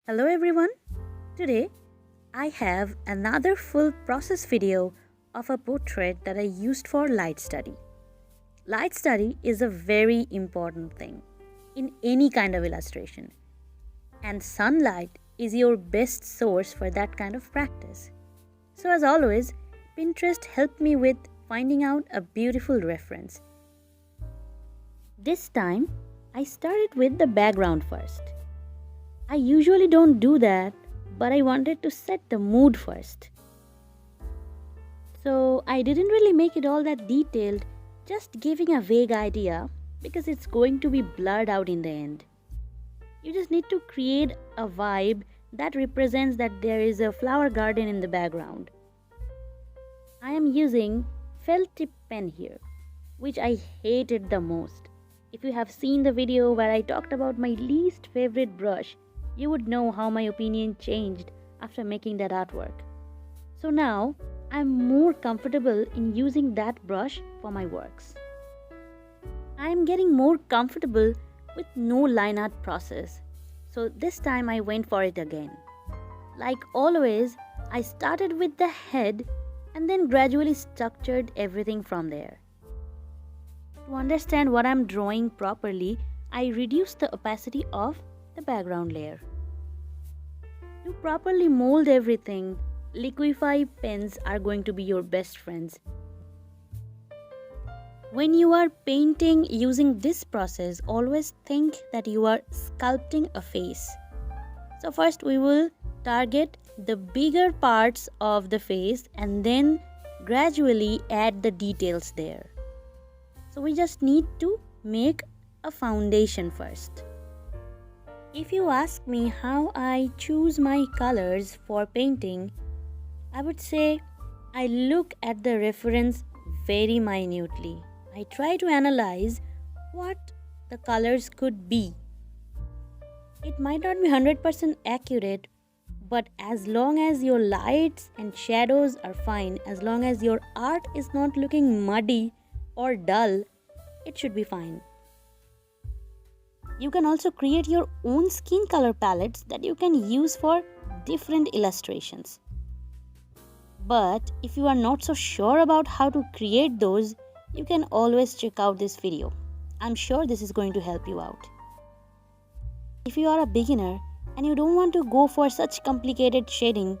Hello everyone. Today I have another full process video of a portrait that I used for light study. Light study is a very important thing in any kind of illustration, and sunlight is your best source for that kind of practice. So as always, Pinterest helped me with finding out a beautiful reference. This time I started with the background first. I usually don't do that, but I wanted to set the mood first. So I didn't really make it all that detailed, just giving a vague idea because it's going to be blurred out in the end. You just need to create a vibe that represents that there is a flower garden in the background. I am using felt tip pen here, which I hated the most. If you have seen the video where I talked about my least favorite brush, you would know how my opinion changed after making that artwork. So now, I'm more comfortable in using that brush for my works. I am getting more comfortable with no line art process. So this time I went for it again. Like always, I started with the head and then gradually structured everything from there. To understand what I'm drawing properly, I reduced the opacity of the background layer. To properly mold everything, liquify pens are going to be your best friends. When you are painting using this process, always think that you are sculpting a face. So first we will target the bigger parts of the face and then gradually add the details there. So we just need to make a foundation first. If you ask me how I choose my colors for painting, I would say I look at the reference very minutely. I try to analyze what the colors could be. It might not be 100% accurate, but as long as your lights and shadows are fine, as long as your art is not looking muddy or dull, it should be fine. You can also create your own skin color palettes that you can use for different illustrations. But if you are not so sure about how to create those, you can always check out this video. I'm sure this is going to help you out. If you are a beginner and you don't want to go for such complicated shading,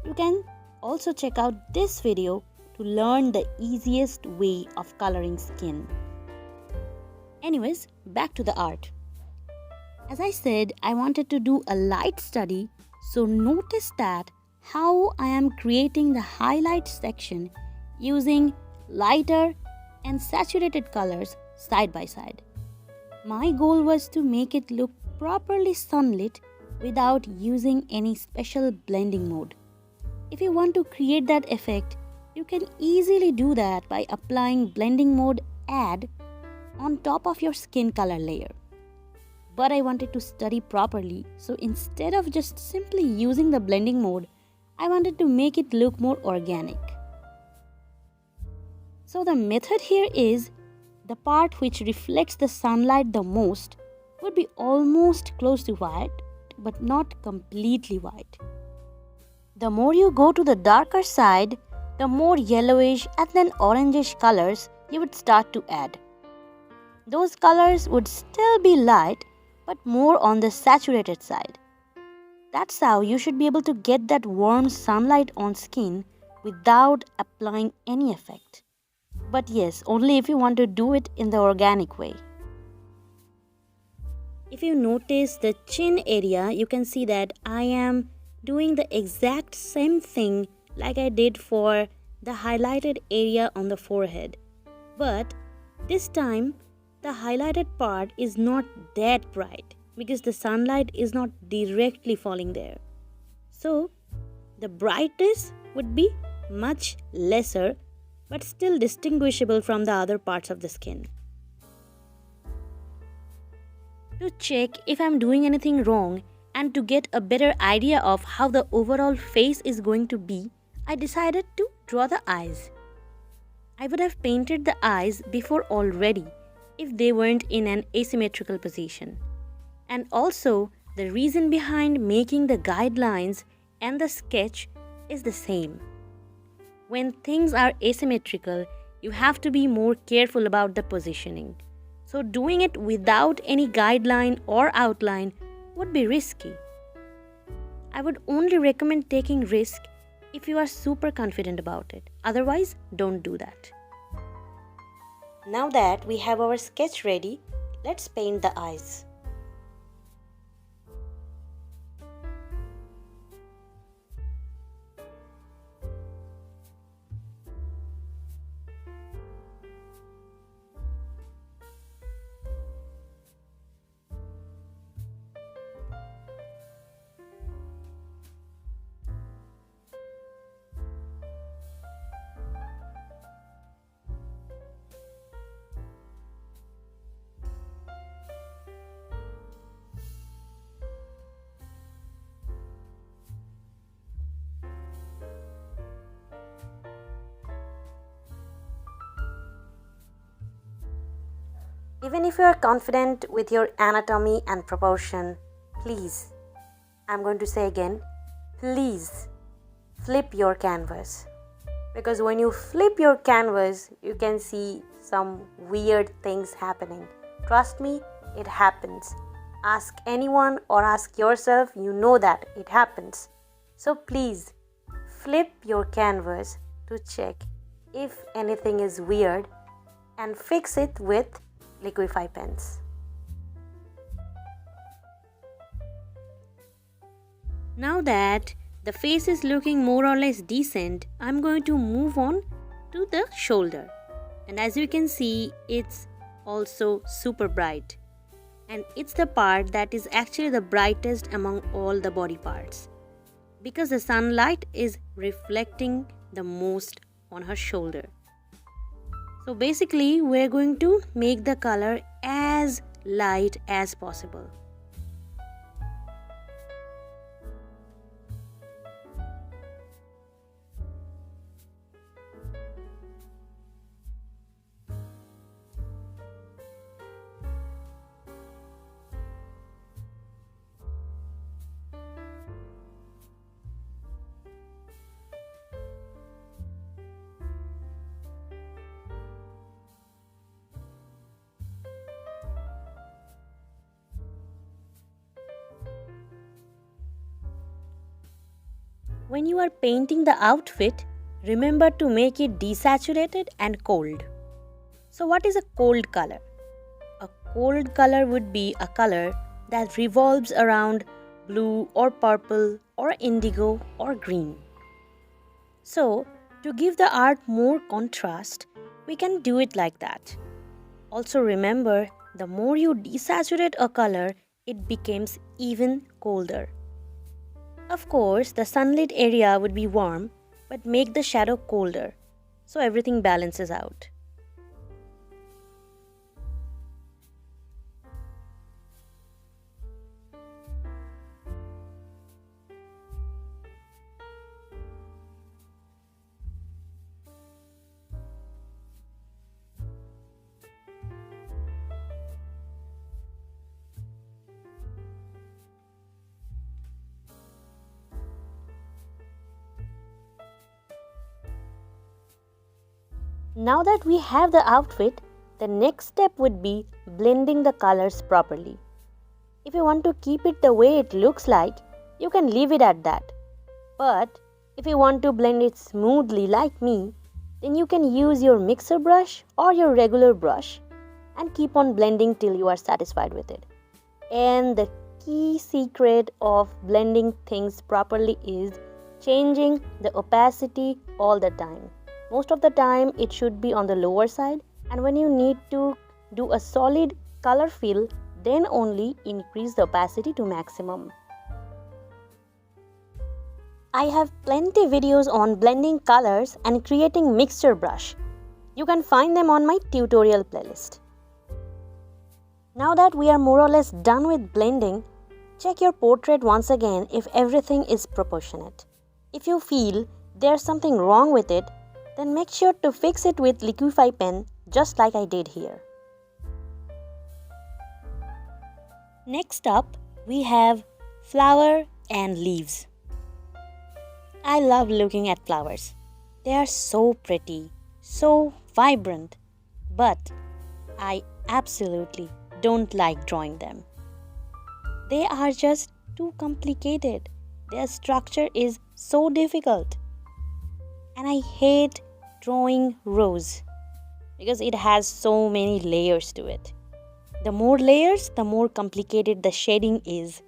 you can also check out this video to learn the easiest way of coloring skin. Anyways, back to the art. As I said, I wanted to do a light study, so notice that how I am creating the highlight section using lighter and saturated colors side by side. My goal was to make it look properly sunlit without using any special blending mode. If you want to create that effect, you can easily do that by applying blending mode add on top of your skin color layer. But I wanted to study properly, so instead of just simply using the blending mode, I wanted to make it look more organic. So the method here is the part which reflects the sunlight the most would be almost close to white, but not completely white. The more you go to the darker side, the more yellowish and then orangish colors you would start to add. Those colors would still be light, but more on the saturated side. That's how you should be able to get that warm sunlight on skin without applying any effect. But yes, only if you want to do it in the organic way. If you notice the chin area, you can see that I am doing the exact same thing like I did for the highlighted area on the forehead. But this time, the highlighted part is not that bright because the sunlight is not directly falling there. So the brightness would be much lesser but still distinguishable from the other parts of the skin. To check if I'm doing anything wrong and to get a better idea of how the overall face is going to be, I decided to draw the eyes. I would have painted the eyes before already if they weren't in an asymmetrical position. And also, The reason behind making the guidelines and the sketch is the same. When things are asymmetrical, you have to be more careful about the positioning. So doing it without any guideline or outline would be risky. I would only recommend taking risk if you are super confident about it. Otherwise, don't do that. Now that we have our sketch ready, let's paint the eyes. Even if you are confident with your anatomy and proportion, please, I'm going to say again, please flip your canvas. Because when you flip your canvas, you can see some weird things happening. Trust me, it happens. Ask anyone or ask yourself, you know that it happens. So please, flip your canvas to check if anything is weird and fix it with liquify pens. Now that the face is looking more or less decent, I'm going to move on to the shoulder. And as you can see, it's also super bright. And it's the part that is actually the brightest among all the body parts, because the sunlight is reflecting the most on her shoulder. So basically, we're going to make the color as light as possible. When you are painting the outfit, remember to make it desaturated and cold. So what is a cold color? A cold color would be a color that revolves around blue or purple or indigo or green. So to give the art more contrast, we can do it like that. Also remember, the more you desaturate a color, it becomes even colder. Of course, the sunlit area would be warm, but make the shadow colder, so everything balances out. Now that we have the outfit, the next step would be blending the colors properly. If you want to keep it the way it looks like, you can leave it at that. But if you want to blend it smoothly like me, then you can use your mixer brush or your regular brush and keep on blending till you are satisfied with it. And the key secret of blending things properly is changing the opacity all the time. Most of the time it should be on the lower side, and when you need to do a solid color fill, then only increase the opacity to maximum. I have plenty videos on blending colors and creating mixture brush. You can find them on my tutorial playlist. Now that we are more or less done with blending, check your portrait once again if everything is proportionate. If you feel there's something wrong with it, then make sure to fix it with liquify pen, just like I did here. Next up, we have Flower and leaves. I love looking at flowers. They are so pretty, so vibrant, but I absolutely don't like drawing them. They are just too complicated. Their structure is so difficult. And I hate drawing rose because it has so many layers to it. The more layers, the more complicated the shading is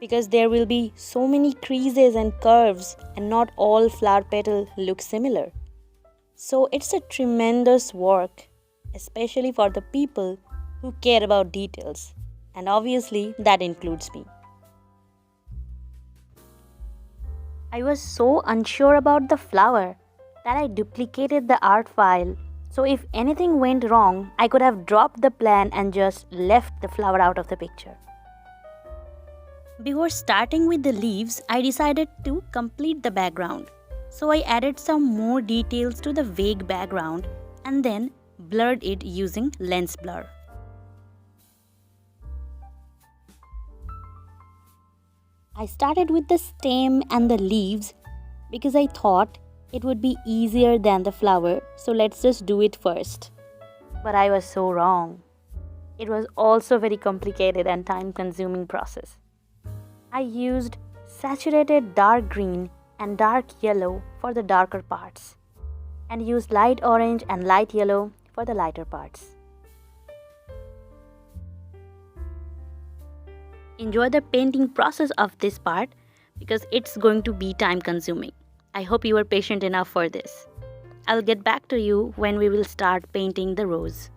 because there will be so many creases and curves and not all flower petals look similar. So it's a tremendous work, especially for the people who care about details. And obviously, that includes me. I was so unsure about the flower that I duplicated the art file. So if anything went wrong, I could have dropped the plan and just left the flower out of the picture. Before starting with the leaves, I decided to complete the background. So I added some more details to the vague background and then blurred it using lens blur. I started with the stem and the leaves because I thought it would be easier than the flower, so let's just do it first. But I was so wrong. It was also very complicated and time-consuming process. I used saturated dark green and dark yellow for the darker parts and used light orange and light yellow for the lighter parts. Enjoy the painting process of this part because it's going to be time consuming. I hope you are patient enough for this. I'll get back to you when we will start painting the rose.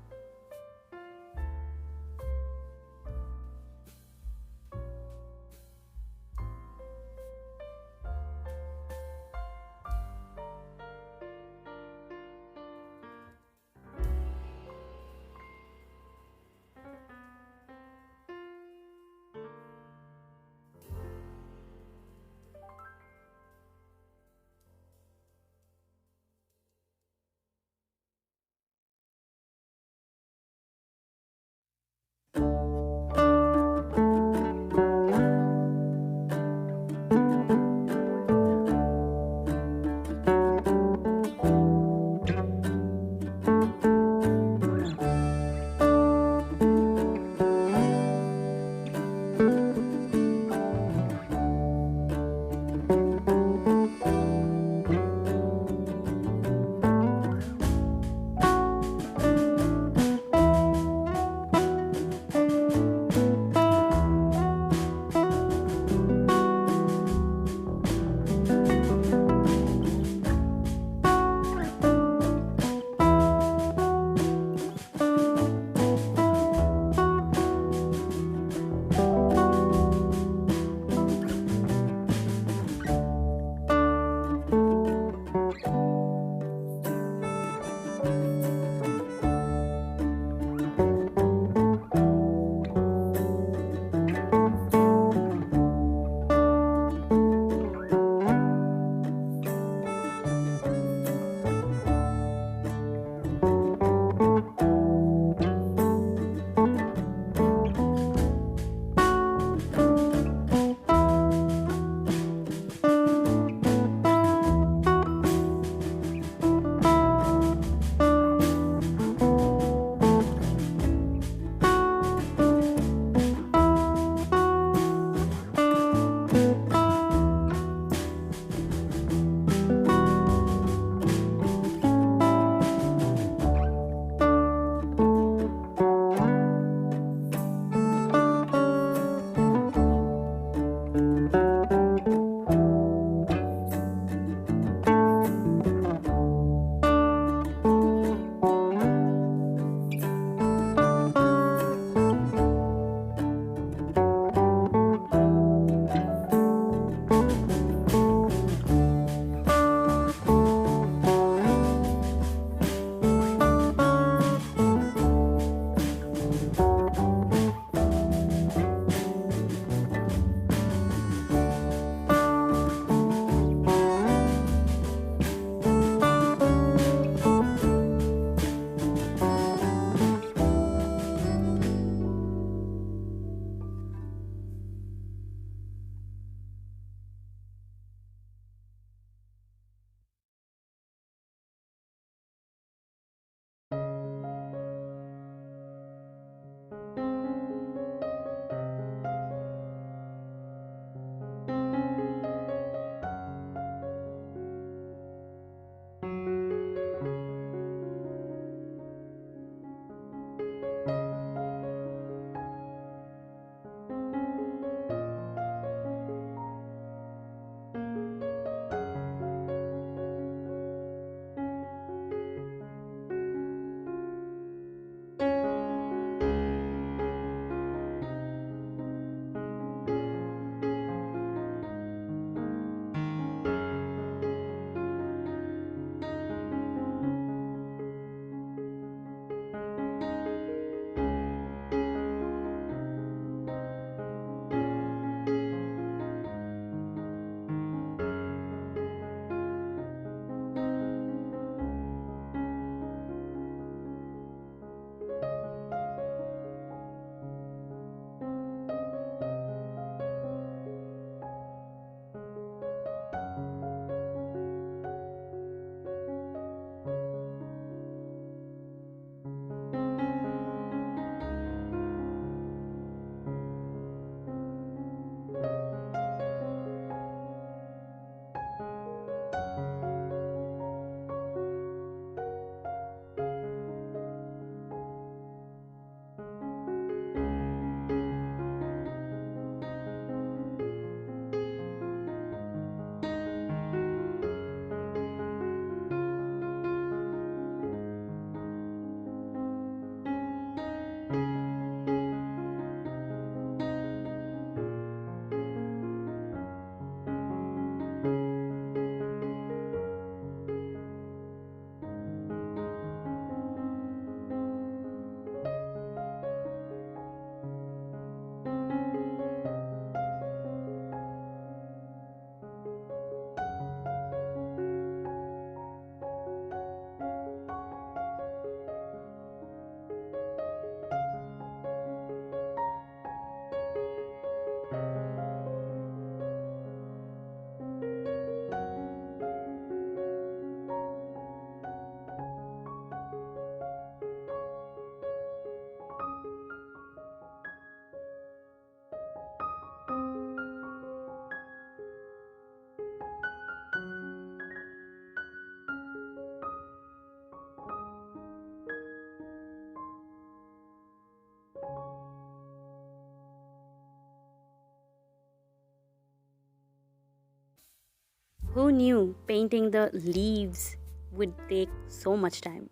Who knew painting the leaves would take so much time?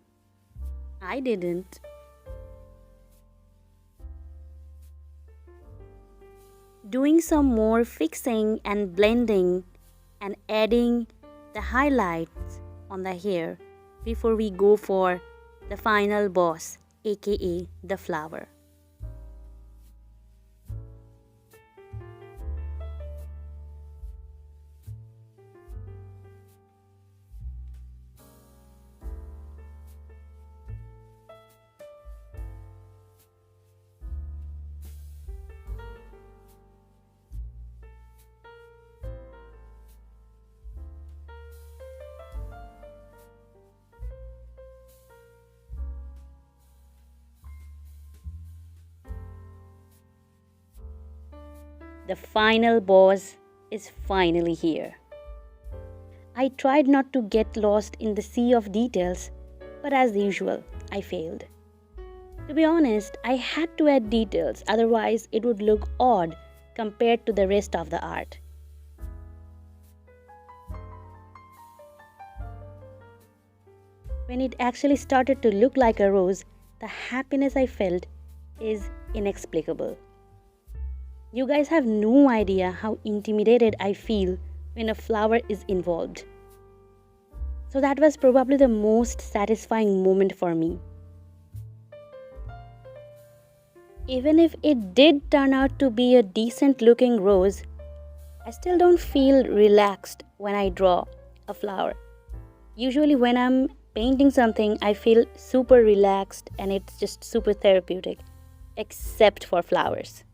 I didn't. Doing some more fixing and blending and adding the highlights on the hair before we go for the final boss, aka the flower. The final boss is finally here. I tried not to get lost in the sea of details, but as usual, I failed. To be honest, I had to add details, otherwise, it would look odd compared to the rest of the art. When it actually started to look like a rose, the happiness I felt is inexplicable. You guys have no idea how intimidated I feel when a flower is involved. So that was probably the most satisfying moment for me. Even if it did turn out to be a decent looking rose, I still don't feel relaxed when I draw a flower. Usually when I'm painting something, I feel super relaxed and it's just super therapeutic, except for flowers.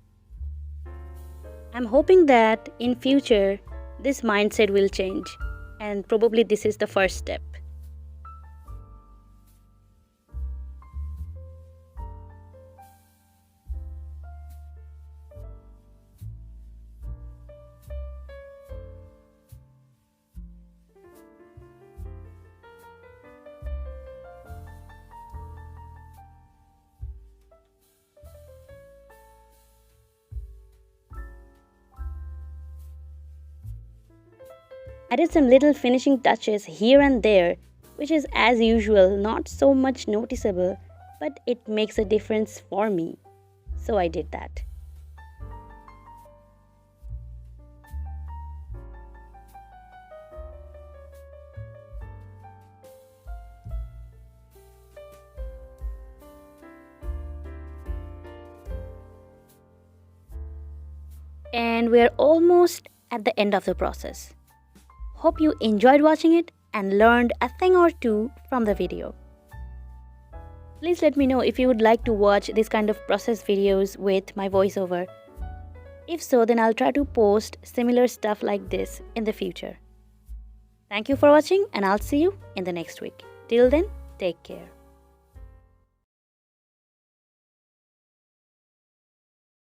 I'm hoping that in future this mindset will change, and probably this is the first step. I did some little finishing touches here and there, which is as usual not so much noticeable, but it makes a difference for me. So I did that. And we're almost at the end of the process. Hope you enjoyed watching it and learned a thing or two from the video. Please let me know if you would like to watch this kind of process videos with my voiceover. If so, then I'll try to post similar stuff like this in the future. Thank you for watching, and I'll see you in the next week. Till then, take care.